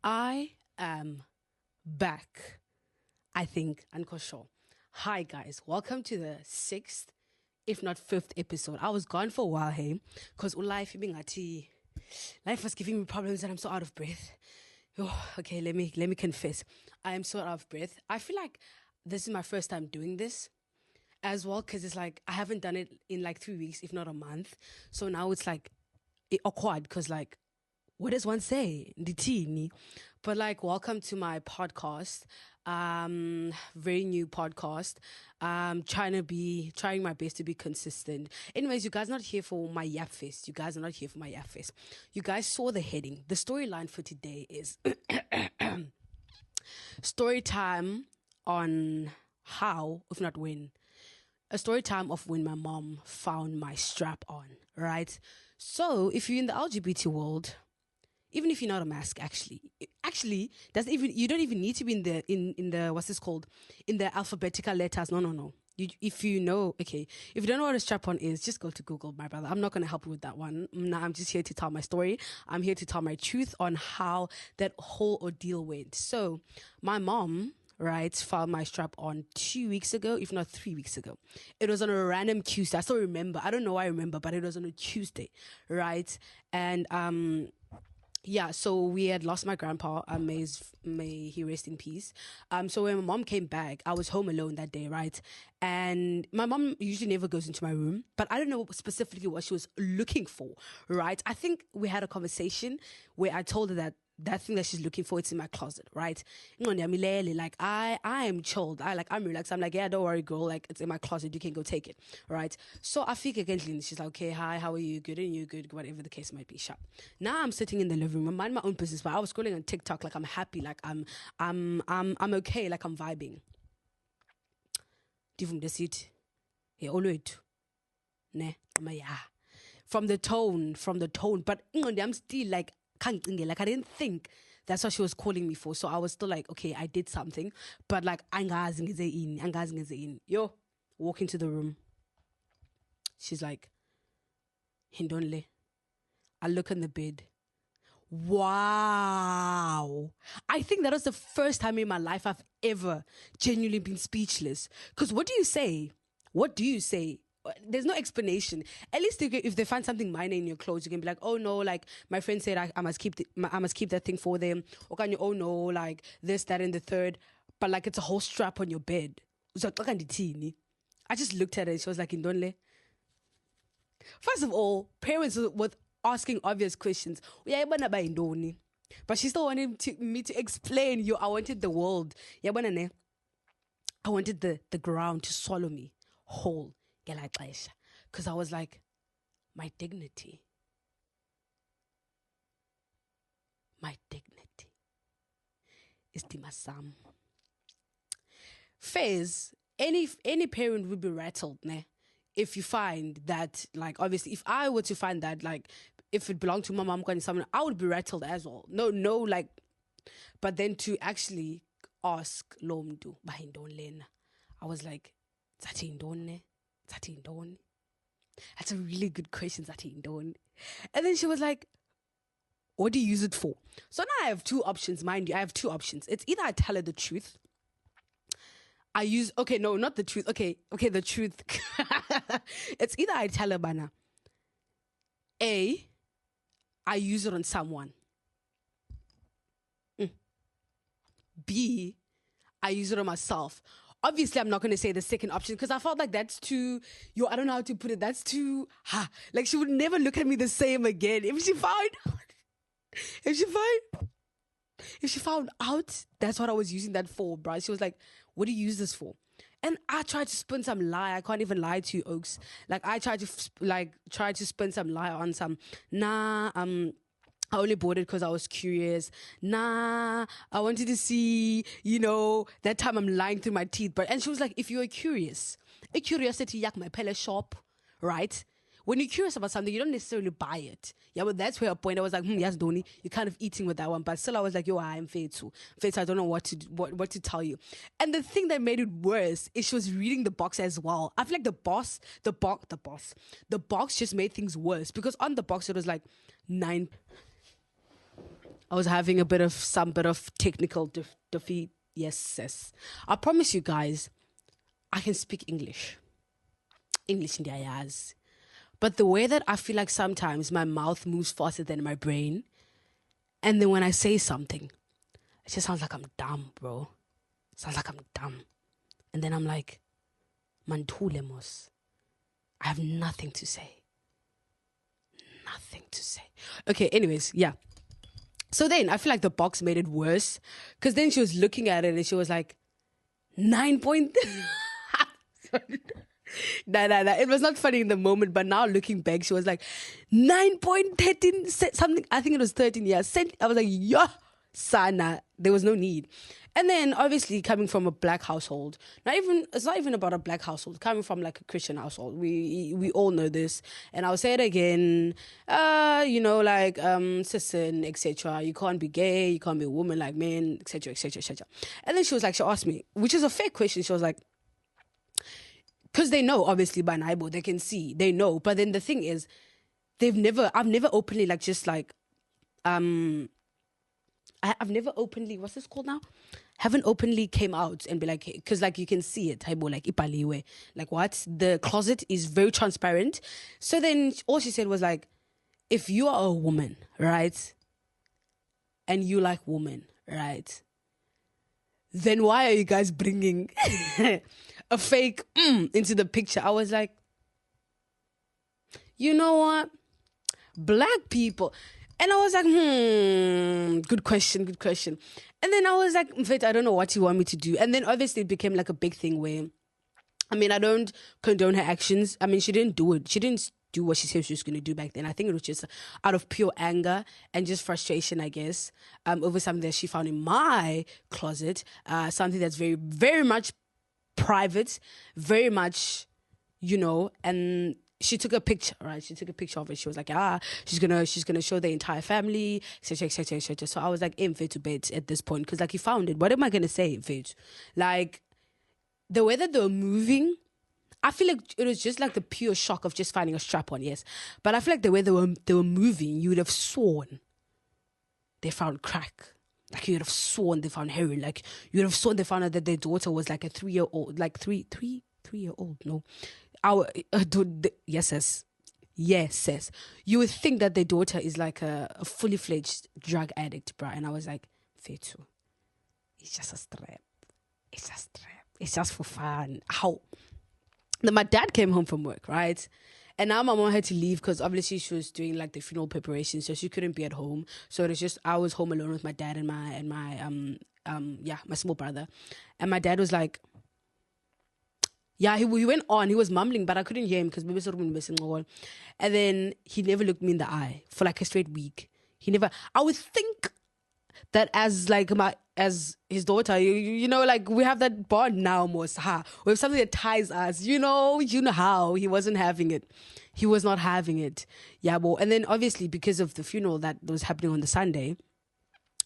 I am back. I think, Ankosho. Hi, guys. Welcome to the sixth, if not fifth episode. I was gone for a while, hey, because life was giving me problems and I'm so out of breath. Oh, okay, let me confess. I am so out of breath. I feel like this is my first time doing this as well because it's like I haven't done it in like 3 weeks, if not a month. So now it's like awkward because like what does one say? Ndithini? But like, welcome to my podcast. Very new podcast. Trying my best to be consistent. Anyways, you guys are not here for my yap fest. You guys are not here for my yap fest. You guys saw the heading. The storyline for today is story time on how, if not when, a story time of when my mom found my strap on, right? So if you're in the LGBT world, even if you're not a mask, actually that's even, you don't even need to be in the what's this called, in the alphabetical letters. No. If you know, okay, if you don't know what a strap-on is, just go to Google, my brother. I'm not going to help you with that one. Nah, I'm just here to tell my story. I'm here to tell my truth on how that whole ordeal went. So my mom, right, found my strap on 2 weeks ago, if not 3 weeks ago. It was on a random Tuesday. I still remember. I don't know why I remember, but it was on a Tuesday, right? And yeah, so we had lost my grandpa. May he rest in peace. So when my mom came back, I was home alone that day, right? And my mom usually never goes into my room, but I don't know specifically what she was looking for, right? I think we had a conversation where I told her that thing that she's looking for, it's in my closet, right? Like I am chilled. I'm relaxed. I'm like, yeah, don't worry, girl. Like it's in my closet. You can go take it, right? So I figure again, she's like, okay, hi, how are you? Good, and you good? Whatever the case might be. Shut. Now I'm sitting in the living room, I mind my own business, but I was scrolling on TikTok, like I'm happy, like I'm okay, like I'm vibing. Divum the seat. Hey, all right. Ne, yeah. From the tone, but I'm still like can't like I didn't think that's what she was calling me for. So I was still like, okay, I did something, but like in. Yo, walk into the room. She's like, Hindonle. I look on the bed. Wow. I think that was the first time in my life I've ever genuinely been speechless. Because what do you say? What do you say? There's no explanation. At least if they find something minor in your clothes, you can be like, oh no, like my friend said I must keep I must keep that thing for them. Or can you, oh no, like this, that, and the third. But like it's a whole strap on your bed. I just looked at her and she was like, Indonle. First of all, parents were asking obvious questions. Yeah, but she still wanted me to explain, I wanted the world. Yeah, I wanted the ground to swallow me whole. Because I was like, my dignity. My dignity is Dimasam. Fairs, any parent would be rattled, ne? If you find that, like, obviously, if I were to find that, like, if it belonged to my mom and someone, I would be rattled as well. No, like, but then to actually ask Lomdu Bahindon, I was like, Zatindone. That's a really good question, Zatindone. And then she was like, what do you use it for? So now I have two options, mind you. I have two options. It's either I tell her the truth. Okay, no, not the truth. Okay, the truth. It's either I tell her, Bana, A, I use it on someone. B, I use it on myself. Obviously, I'm not going to say the second option because I felt like that's too, I don't know how to put it. That's too, like she would never look at me the same again. If she found out that's what I was using that for, bro. She was like, what do you use this for? And I tried to spin some lie. I can't even lie to you, Oaks. Like I tried to spin some lie on some, I only bought it because I was curious. Nah, I wanted to see, that time I'm lying through my teeth. And she was like, if you're curious, a curiosity yak my pele shop, right? When you're curious about something, you don't necessarily buy it. Yeah, but that's where a point I was like, yes, Donnie, you're kind of eating with that one. But still I was like, yo, I'm fair too. I don't know what to tell you. And the thing that made it worse is she was reading the box as well. I feel like the box just made things worse because on the box it was like 9. I was having some bit of technical defeat. Yes, sis. I promise you guys, I can speak English. English in the ayas. But the way that I feel like sometimes my mouth moves faster than my brain, and then when I say something, it just sounds like I'm dumb, bro. Sounds like I'm dumb. And then I'm like, Mantule mos. I have nothing to say. Nothing to say. Okay, anyways, yeah. So then I feel like the box made it worse, because then she was looking at it and she was like, 9 point. Nah. It was not funny in the moment, but now looking back, she was like 9.13 something. I think it was 13. Yeah, I was like, yeah, sana. There was no need. And then obviously coming from a black household, it's not even about a black household. Coming from like a Christian household, we all know this. And I'll say it again. Sisin, etc. You can't be gay. You can't be a woman like men, etc., etc., etc. And then she asked me, which is a fair question. She was like, because they know, obviously, by Naibo, they can see, they know. But then the thing is, I've never openly, I've never openly, what's this called now? Haven't openly came out and be like, because you can see it, ipaliwe. Like what? The closet is very transparent. So then all she said was like, if you are a woman, right? And you like women, right? Then why are you guys bringing a fake into the picture? I was like, you know what? Black people. And I was like, good question. And then I was like, in fact, I don't know what you want me to do. And then obviously it became like a big thing where, I don't condone her actions. She didn't do it. She didn't do what she said she was going to do back then. I think it was just out of pure anger and just frustration, I guess, over something that she found in my closet, something that's very, very much private, very much, and she took a picture, right? She took a picture of it. She was like, she's gonna show the entire family, etc., etc., etc. So I was like, in to bed at this point, because you found it. What am I gonna say, Vit? Like, the way that they were moving, I feel like it was just like the pure shock of just finding a strap on, yes. But I feel like the way they were moving, you would have sworn they found crack. Like, you would have sworn they found heroin. Like, you would have sworn they found out that their daughter was like a 3-year-old, like 3-year-old, no. Yes. You would think that their daughter is like a fully fledged drug addict, bruh. And I was like, Fetu, it's just a strap. It's just for fun. How? Then my dad came home from work, right? And now my mom had to leave because obviously she was doing like the funeral preparation, so she couldn't be at home. So it was just, I was home alone with my dad and my small brother. And my dad was like, yeah, he went on. He was mumbling, but I couldn't hear him because we were sort of missing. And then he never looked me in the eye for like a straight week. He never. I would think that as his daughter, like we have that bond now, most we have something that ties us. You know how he wasn't having it. He was not having it. Yeah, well, and then obviously because of the funeral that was happening on the Sunday,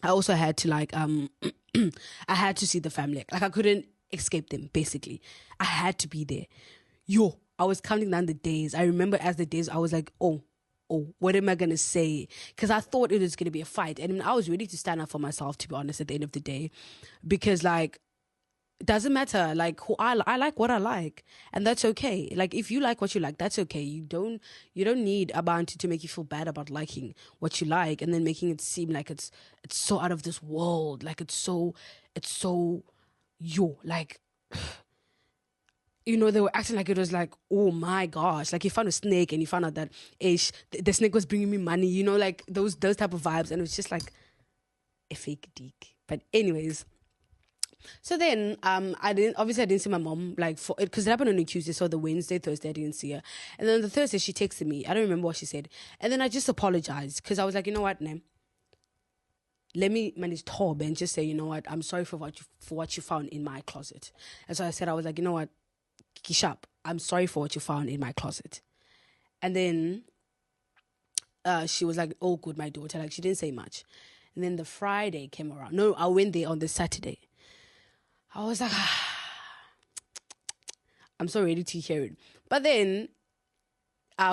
I also had to I had to see the family. Like I couldn't escape them, basically. I had to be there. I was counting down the days. I remember as the days, I was like, oh, what am I going to say? Because I thought it was going to be a fight. And I was ready to stand up for myself, to be honest, at the end of the day. Because, it doesn't matter. Like, who I like what I like. And that's okay. Like, if you like what you like, that's okay. You don't need a bounty to make you feel bad about liking what you like and then making it seem like it's so out of this world. Like, it's so they were acting like it was like, oh my gosh, like you found a snake and you found out that the snake was bringing me money, like those type of vibes. And it was just like a fake dick. But anyways, so then I didn't see my mom because it happened on a Tuesday. So the Wednesday, Thursday I didn't see her, and then the Thursday she texted me. I don't remember what she said, and then I just apologized because I was like, you know what, Nam, let me manage Tob and just say, you know what, I'm sorry for what you found in my closet. And so I said, I was like, you know what, Kishap, I'm sorry for what you found in my closet. And then she was like, oh, good, my daughter. Like, she didn't say much. And then the Friday came around. No, I went there on the Saturday. I was like, I'm so ready to hear it. But then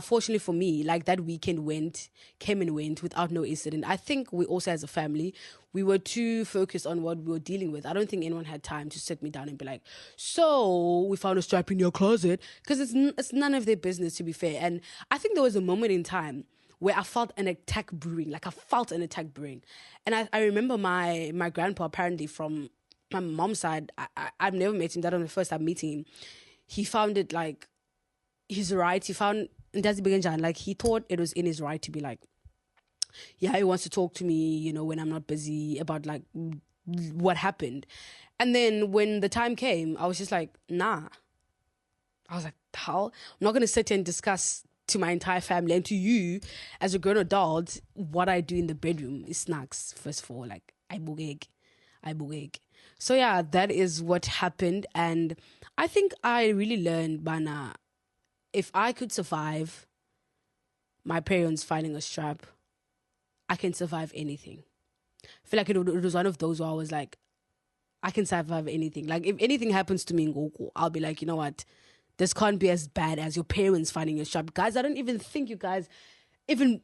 fortunately for me, like that weekend came and went without no incident. I think we also, as a family, we were too focused on what we were dealing with. I don't think anyone had time to sit me down and be like, so we found a strap in your closet, because it's none of their business, to be fair. And I think there was a moment in time where I felt an attack brewing, and I remember my grandpa, apparently from my mom's side, I've never met him. That was the first time meeting him. He found it like his right. He found like he thought it was in his right to be like, yeah, he wants to talk to me, when I'm not busy, about like what happened. And then when the time came, I was just like, nah. I was like, how? I'm not going to sit here and discuss to my entire family and to you as a grown adult what I do in the bedroom is snacks. First of all, like I bugeg. So yeah, that is what happened. And I think I really learned, Bana, if I could survive my parents finding a strap, I can survive anything. I feel like it was one of those where I was like, I can survive anything. Like if anything happens to me in Goku, I'll be like, you know what? This can't be as bad as your parents finding your strap. Guys, I don't even think you guys can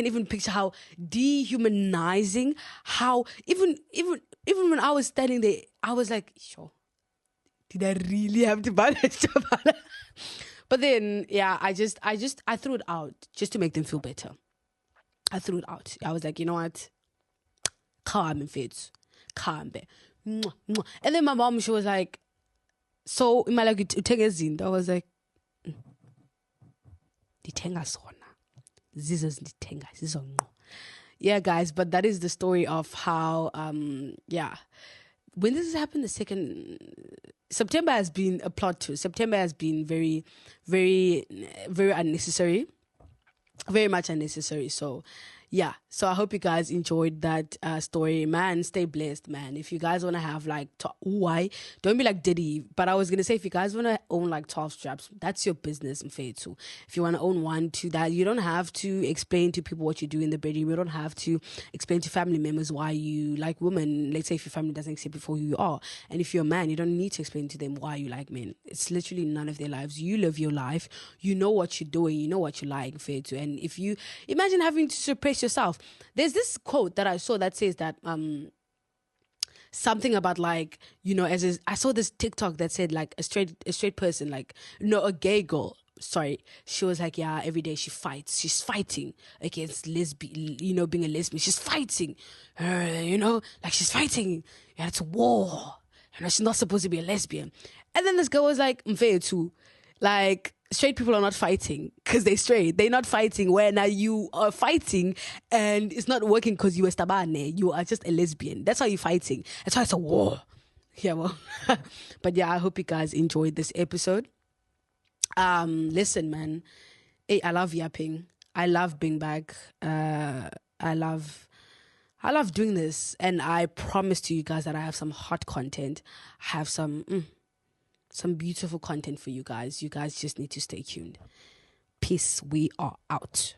even picture how dehumanizing, how even when I was standing there, I was like, sure, did I really have to buy that strap? But then, yeah, I threw it out just to make them feel better. I threw it out. I was like, you know what? Calm and fits. Calm. And then my mom, she was like, so, I like take a zin. I was like, Ditenga sona. Zizos ditenga. Zizo no. Yeah, guys, but that is the story of how, when this has happened, the second September has been a plot twist. September has been very, very, very unnecessary, very much unnecessary. So, yeah. So I hope you guys enjoyed that story, man. Stay blessed, man. If you guys want to have like, why don't be like Diddy? But I was gonna say, if you guys want to own like 12 straps, that's your business and fair too. If you want to own 1, 2, that you don't have to explain to people what you do in the bedroom. You don't have to explain to family members why you like women. Let's say if your family doesn't accept you for who you are, and if you're a man, you don't need to explain to them why you like men. It's literally none of their lives. You live your life. You know what you're doing. You know what you like, fair too. And if you imagine having to suppress yourself. There's this quote that I saw that says that something about like, I saw this TikTok that said like a straight person, like, no, a gay girl, sorry, she was like, yeah, every day she's fighting against lesbian, being a lesbian, she's fighting, like she's fighting, yeah, it's a war, she's not supposed to be a lesbian. And then this girl was like, mfeyo too, like, straight people are not fighting because they're straight. They're not fighting where now you are fighting and it's not working because you are stabane. You are just a lesbian. That's how you're fighting. That's why it's a war. Yeah, well. But yeah, I hope you guys enjoyed this episode. Listen, man. Hey, I love yapping. I love being back. I love doing this. And I promise to you guys that I have some hot content. I have some beautiful content for you guys. You guys just need to stay tuned. Peace. We are out.